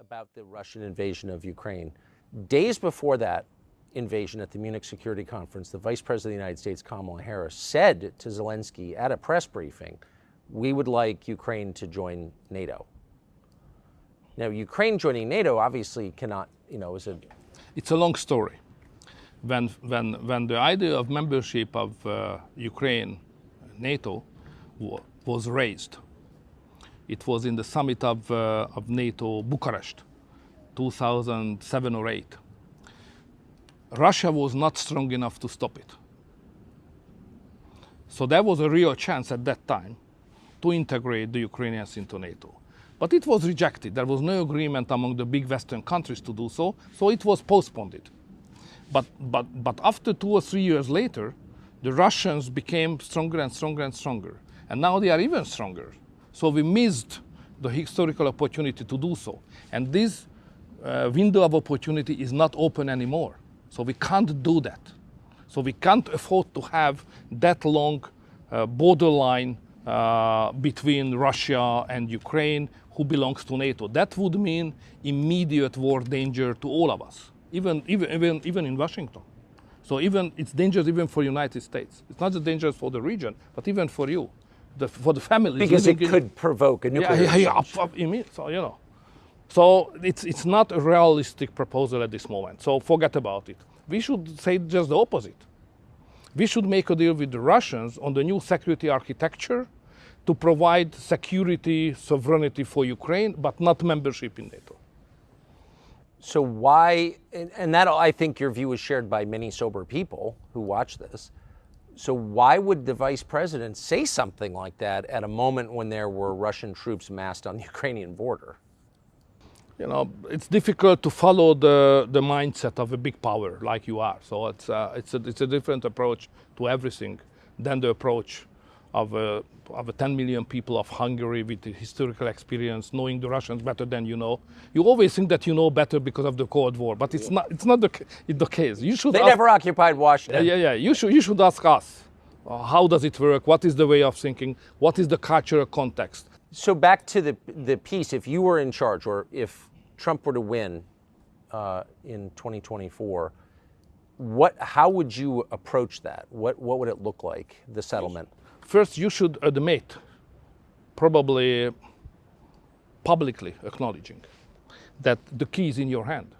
about the Russian invasion of Ukraine. Days before that invasion at the Munich Security Conference, the Vice President of the United States, Kamala Harris, said to Zelensky at a press briefing, we would like Ukraine to join NATO. Now, Ukraine joining NATO obviously cannot, is a... It's a long story. When the idea of membership of Ukraine, NATO, was raised, it was in the summit of NATO, Bucharest, 2007 or 8. Russia was not strong enough to stop it. So there was a real chance at that time to integrate the Ukrainians into NATO. But it was rejected. There was no agreement among the big Western countries to do so, so it was postponed. But after 2 or 3 years later, the Russians became stronger and stronger and stronger. And now they are even stronger. So we missed the historical opportunity to do so. And this window of opportunity is not open anymore. So we can't do that. So we can't afford to have that long borderline between Russia and Ukraine, who belongs to NATO. That would mean immediate war danger to all of us, even in Washington. So it's dangerous even for the United States. It's not just dangerous for the region, but even for you, for the families. Because it could provoke a nuclear exchange. So it's not a realistic proposal at this moment. So forget about it. We should say just the opposite. We should make a deal with the Russians on the new security architecture to provide security, sovereignty for Ukraine, but not membership in NATO. So why, and that I think your view is shared by many sober people who watch this, so why would the vice president say something like that at a moment when there were Russian troops massed on the Ukrainian border? It's difficult to follow the mindset of a big power like you are. So it's a different approach to everything than the approach of 10 million people of Hungary with the historical experience, knowing the Russians better than you know. You always think that you know better because of the Cold War, but it's not the case. They never occupied Washington. Yeah. You should ask us. How does it work? What is the way of thinking? What is the cultural context? So back to the piece, if you were in charge, or if Trump were to win in 2024, how would you approach that? What would it look like, the settlement? First, you should admit, probably publicly acknowledging, that the key is in your hand.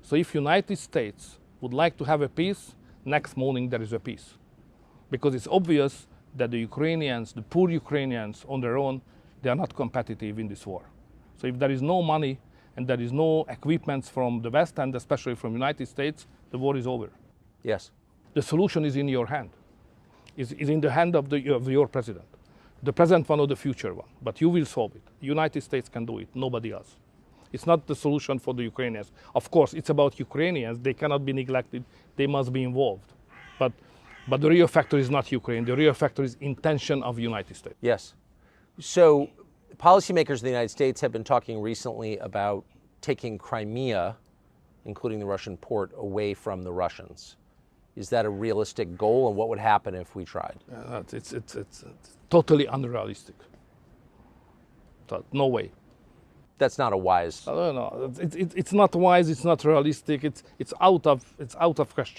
So if United States would like to have a peace, next morning there is a peace. Because it's obvious that the Ukrainians, the poor Ukrainians on their own, they are not competitive in this war. So if there is no money and there is no equipment from the West and especially from the United States, the war is over. Yes. The solution is in your hand. Is in the hand of your president. The present one or the future one. But you will solve it. The United States can do it, nobody else. It's not the solution for the Ukrainians. Of course, it's about Ukrainians. They cannot be neglected. They must be involved. But the real factor is not Ukraine. The real factor is intention of the United States. Yes. So policymakers in the United States have been talking recently about taking Crimea, including the Russian port, away from the Russians. Is that a realistic goal, and what would happen if we tried? It's totally unrealistic. So, no way. That's not a wise. No. It's not wise. It's not realistic. It's out of question.